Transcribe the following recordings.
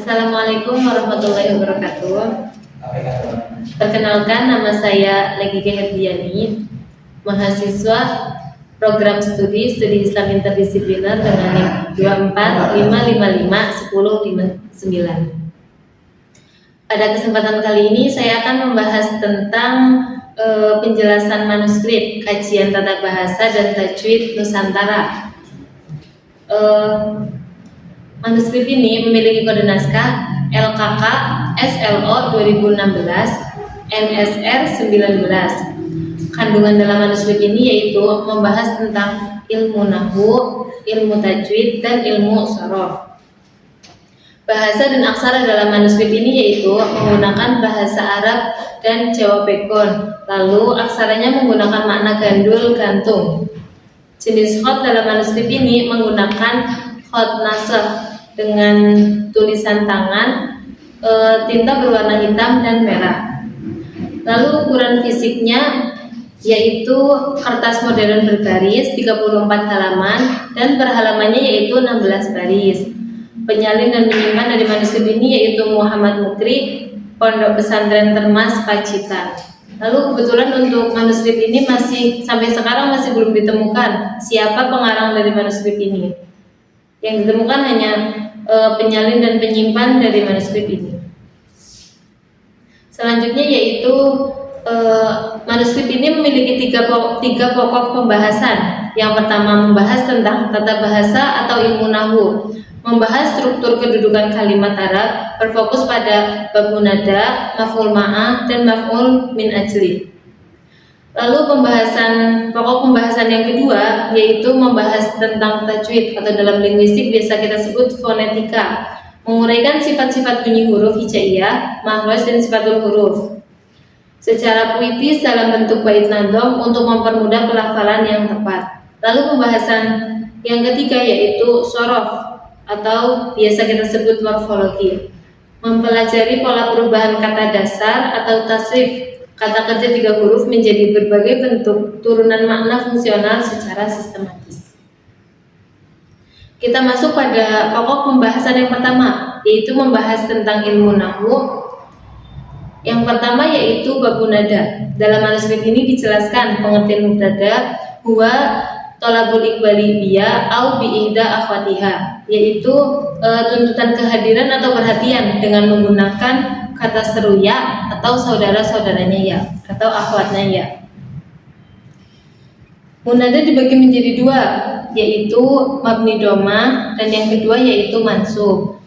Assalamualaikum warahmatullahi wabarakatuh. Perkenalkan, nama saya Legike Herdiani, mahasiswa program studi Islam Interdisipliner dengan NIM 245551059. Pada kesempatan kali ini saya akan membahas tentang penjelasan manuskrip kajian tata bahasa dan tajwid Nusantara. Manuskrip ini memiliki kode naskah LKK SLO 2016 NSR 19. Kandungan dalam manuskrip ini yaitu membahas tentang ilmu nahwu, ilmu tajwid, dan ilmu shoroh. Bahasa dan aksara dalam manuskrip ini yaitu menggunakan bahasa Arab dan Jawa Bekon. Lalu aksaranya menggunakan makna gandul gantung. Jenis khot dalam manuskrip ini menggunakan khot nasakh dengan tulisan tangan, tinta berwarna hitam dan merah. Lalu ukuran fisiknya yaitu kertas modern bergaris 34 halaman dan per halamannya yaitu 16 baris. Penyalin dan penyimpan dari manuskrip ini yaitu Muhammad Mukri, Pondok Pesantren Termas, Pacitan. Lalu kebetulan untuk manuskrip ini sampai sekarang masih belum ditemukan siapa pengarang dari manuskrip ini. Yang ditemukan hanya penyalin dan penyimpan dari manuskrip ini. Selanjutnya yaitu manuskrip ini memiliki tiga pokok pembahasan. Yang pertama membahas tentang tata bahasa atau ilmu nahwu, membahas struktur kedudukan kalimat Arab, berfokus pada bab munada, maf'ul ma'ah, dan maf'ul min ajli. Lalu pokok pembahasan yang kedua yaitu membahas tentang tajwid atau dalam linguistik biasa kita sebut fonetika, menguraikan sifat-sifat bunyi huruf hijaiyah, makhraj, dan sifatul huruf secara puitis dalam bentuk bait nadom untuk mempermudah pelafalan yang tepat. Lalu pembahasan yang ketiga yaitu shoroh atau biasa kita sebut morfologi, mempelajari pola perubahan kata dasar atau tasrif kata kerja 3 huruf menjadi berbagai bentuk turunan makna fungsional secara sistematis. Kita masuk pada pokok pembahasan yang pertama, yaitu membahas tentang ilmu nahwu. Yang pertama yaitu bab munada. Dalam manuskrip ini dijelaskan pengertian mubtada huwa tolabul iqbali biya au bi ihda akhwatiha, yaitu tuntutan kehadiran atau perhatian dengan menggunakan kata seru ya atau saudara-saudaranya ya atau akhwatnya ya. Munada dibagi menjadi 2, yaitu mabni doma dan yang kedua yaitu mansub.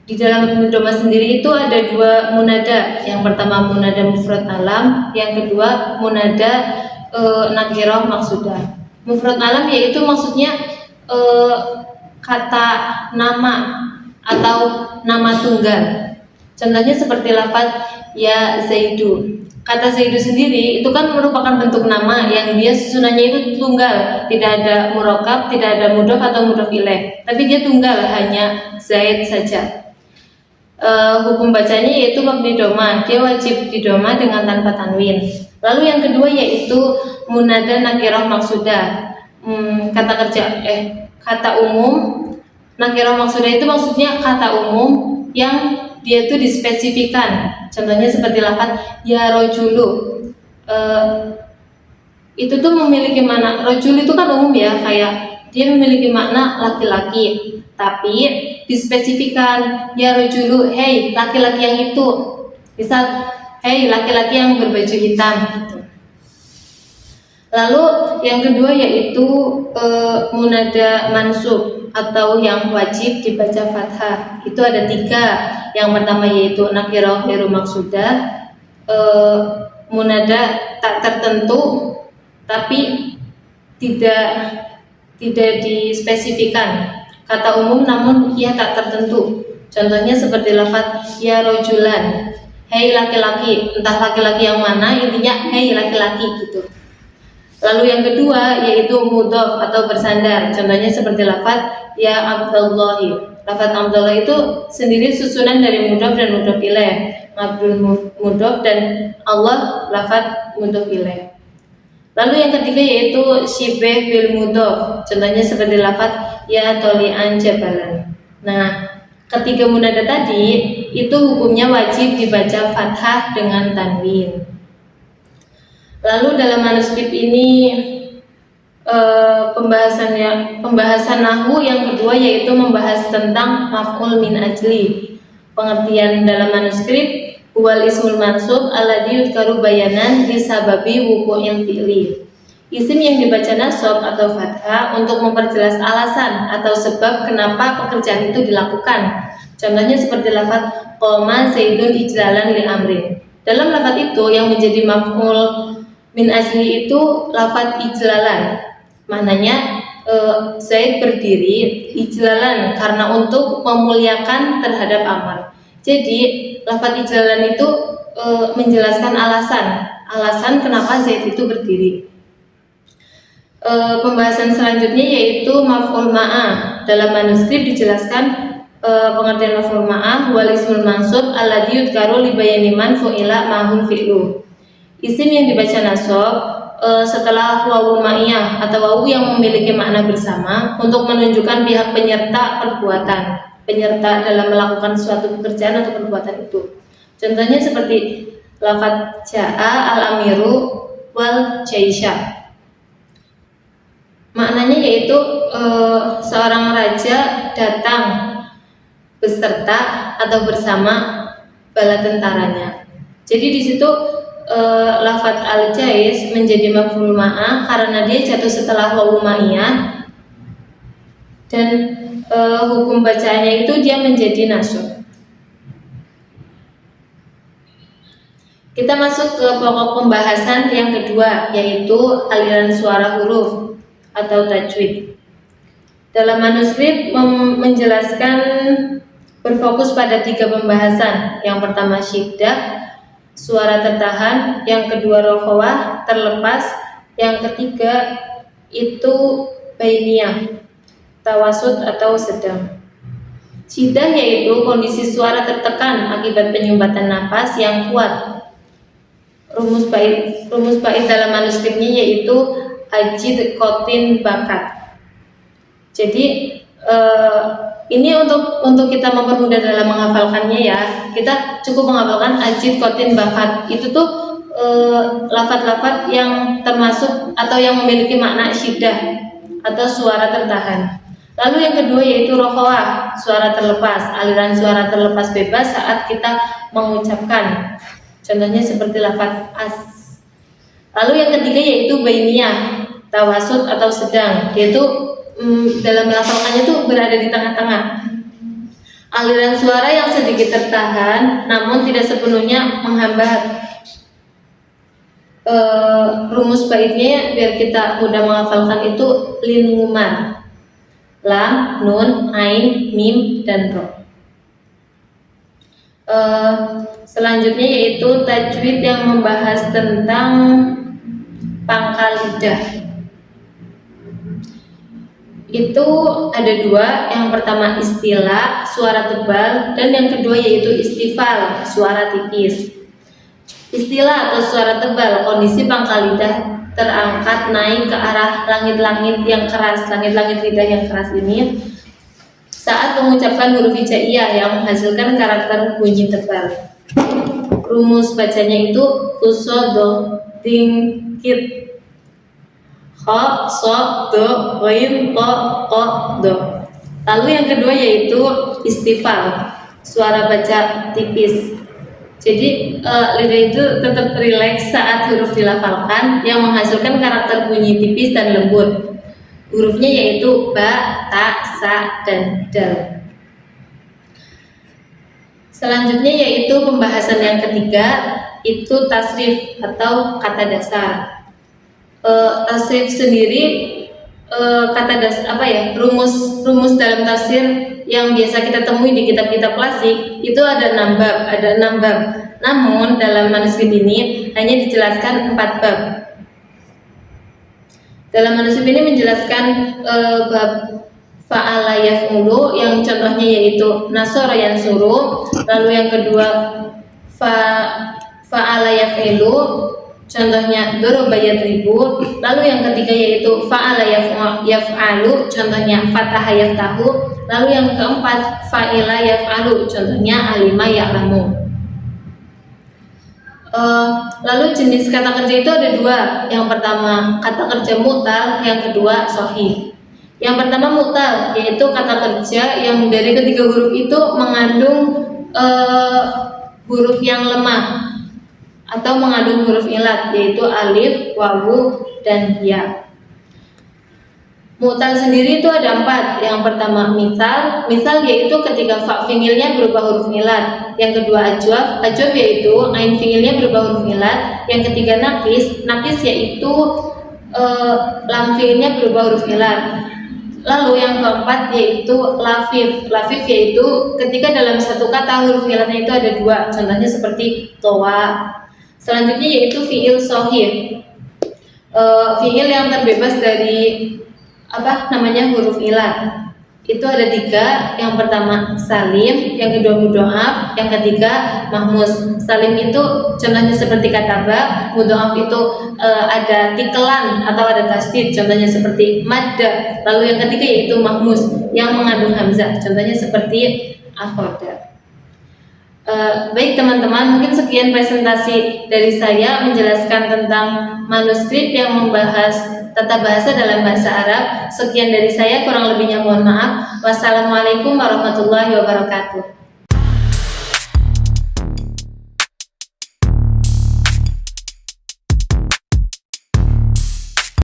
Di dalam mabni doma sendiri itu ada 2 munada. Yang pertama munada mufrad alam, yang kedua munada nakirah maksudah. Mufrad alam yaitu maksudnya kata nama atau nama tunggal. Contohnya seperti lafaz ya Zaidu. Kata Zaidu sendiri itu kan merupakan bentuk nama yang dia susunannya itu tunggal, tidak ada murokab, tidak ada mudhof atau mudhof ilaih, tapi dia tunggal, hanya Zaid saja. Hukum bacanya yaitu mabni doma, dia wajib didoma dengan tanpa tanwin. Lalu yang kedua yaitu munada nakirah maksudah. Kata umum nakirah maksudah itu maksudnya kata umum yang dia itu dispesifikan. Contohnya seperti lafaz ya rojulu. Itu tuh memiliki makna, rojul itu kan umum ya, kayak dia memiliki makna laki-laki, tapi dispesifikan ya rojulu, hey laki-laki yang itu. Misal hey laki-laki yang berbaju hitam gitu. Lalu yang kedua yaitu munada mansub atau yang wajib dibaca fathah. Itu ada 3. Yang pertama yaitu nakirah ghairu maksudah, munada tak tertentu tapi tidak dispesifikan, kata umum namun ia tak tertentu. Contohnya seperti lafaz ya rojulan, hei laki-laki, entah laki-laki yang mana, intinya hei laki-laki gitu. Lalu yang kedua yaitu mudhof atau bersandar. Contohnya seperti lafaz ya Abdullahi. Lafaz Abdullah itu sendiri susunan dari mudhof dan mudhof ilaih. Abdul mudhof dan Allah lafaz mudhof ilaih. Lalu yang ketiga yaitu syibeh bil mudhof. Contohnya seperti lafaz ya tolian jabalan. Nah, ketiga munada tadi itu hukumnya wajib dibaca fathah dengan tanwin. Lalu dalam manuskrip ini pembahasan nahwu yang kedua yaitu membahas tentang maf'ul min ajli. Pengertian dalam manuskrip huwal ismul mansub alladzi yudkaru bayanan bisababi wuqu'il fi'li. Isim yang dibaca nasab atau fathah untuk memperjelas alasan atau sebab kenapa pekerjaan itu dilakukan. Contohnya seperti lafaz qoma zaidun ijlalan li amrin. Dalam lafaz itu yang menjadi maf'ul min ajli itu lafaz ijlalan. Maknanya Zaid berdiri ijlalan karena untuk memuliakan terhadap Amr. Jadi lafaz ijlalan itu menjelaskan alasan kenapa Zaid itu berdiri. Pembahasan selanjutnya yaitu maf'ul ma'ah. Dalam manuskrip dijelaskan pengertian maf'ul ma'ah wal ismul mansub alladzi yudkaru li bayani man fu'ila ma'hul fi'lu. Isim yang dibaca nasab setelah wawu ma'iyah atau wawu yang memiliki makna bersama untuk menunjukkan pihak penyerta perbuatan, penyerta dalam melakukan suatu pekerjaan atau perbuatan itu. Contohnya seperti lafaz ja'a al-amiru wal jaisha. Maknanya yaitu seorang raja datang beserta atau bersama bala tentaranya. Jadi di situ lafaz al-jais menjadi maf'ul ma'ah karena dia jatuh setelah wawu ma'iyah dan hukum bacaannya itu dia menjadi nasab. Kita masuk ke pokok pembahasan yang kedua yaitu aliran suara huruf atau tajwid. Dalam manuskrip menjelaskan berfokus pada 3 pembahasan. Yang pertama syiddah, suara tertahan, yang kedua rokhawah, terlepas, yang ketiga itu bainiyah, tawasud atau sedang. Syiddah yaitu kondisi suara tertekan akibat penyumbatan napas yang kuat. Rumus bait dalam manuskripnya yaitu ajid kotin bakat. Jadi ini untuk kita mempermudah dalam menghafalkannya ya, kita cukup menghafalkan ajid kotin bakat. Itu tuh lafaz-lafaz yang termasuk atau yang memiliki makna syiddah atau suara tertahan. Lalu yang kedua yaitu rokhawah, suara terlepas, aliran suara terlepas bebas saat kita mengucapkan. Contohnya seperti lafaz as. Lalu yang ketiga yaitu bainiyah, tawasud atau sedang, yaitu dalam melafalkannya itu berada di tengah-tengah. Aliran suara yang sedikit tertahan namun tidak sepenuhnya menghambat. Rumus baitnya biar kita mudah menghafalkan itu linguman, lam, nun, ain, mim, dan ro. Selanjutnya yaitu tajwid yang membahas tentang pangkal lidah. Itu ada 2, yang pertama istilah, suara tebal, dan yang kedua yaitu istifal, suara tipis. Istilah atau suara tebal, kondisi pangkal lidah terangkat naik ke arah langit-langit yang keras, langit-langit lidah yang keras ini saat mengucapkan huruf hijaiyah yang menghasilkan karakter bunyi tebal. Rumus bacanya itu usodo tingkit kha so do ghain ko ko do. Lalu yang kedua yaitu istifal, suara baca tipis. Jadi lidah itu tetap rileks saat huruf dilafalkan yang menghasilkan karakter bunyi tipis dan lembut. Hurufnya yaitu ba, ta, sa, dan dal. Selanjutnya yaitu pembahasan yang ketiga itu tasrif atau kata dasar. Tasrif sendiri kata dasar rumus dalam tafsir yang biasa kita temui di kitab-kitab klasik itu ada 6 bab. Namun dalam manuskrip ini hanya dijelaskan 4 bab. Dalam manuskrip ini menjelaskan bab fa'ala yaf'ulu yang contohnya yaitu nasara yansuru, lalu yang kedua fa'ala yaf'ilu, contohnya doroba yadribu. Lalu yang ketiga yaitu fa'ala yaf'alu, contohnya fataha yaftahu. Lalu yang keempat fa'ila yaf'alu, contohnya alima ya'lamu. Lalu jenis kata kerja itu ada dua. Yang pertama kata kerja mu'tal, yang kedua sahih. Yang pertama mu'tal, yaitu kata kerja yang dari ketiga huruf itu mengandung huruf yang lemah atau mengandung huruf ilat, yaitu alif, wawu, dan ya. Mu'tal sendiri itu ada 4. Yang pertama misal yaitu ketika fa fi'ilnya berupa huruf ilat. Yang kedua ajwaf yaitu ain fi'ilnya berupa huruf ilat. Yang ketiga nakis yaitu lam fi'ilnya berupa huruf ilat. Lalu yang keempat yaitu lafif yaitu ketika dalam satu kata huruf ilatnya itu ada 2. Contohnya seperti toa. Selanjutnya yaitu fi'il sahih, fi'il yang terbebas dari huruf ilat. Itu ada 3. Yang pertama salim, yang kedua mudhoaf, yang ketiga mahmus. Salim itu contohnya seperti kataba, mudhoaf itu ada tikelan atau ada tasdid, contohnya seperti madda. Lalu yang ketiga yaitu mahmus yang mengandung hamzah, contohnya seperti akhoda. Baik teman-teman, mungkin sekian presentasi dari saya menjelaskan tentang manuskrip yang membahas tata bahasa dalam bahasa Arab. Sekian dari saya, kurang lebihnya mohon maaf. Wassalamualaikum warahmatullahi wabarakatuh.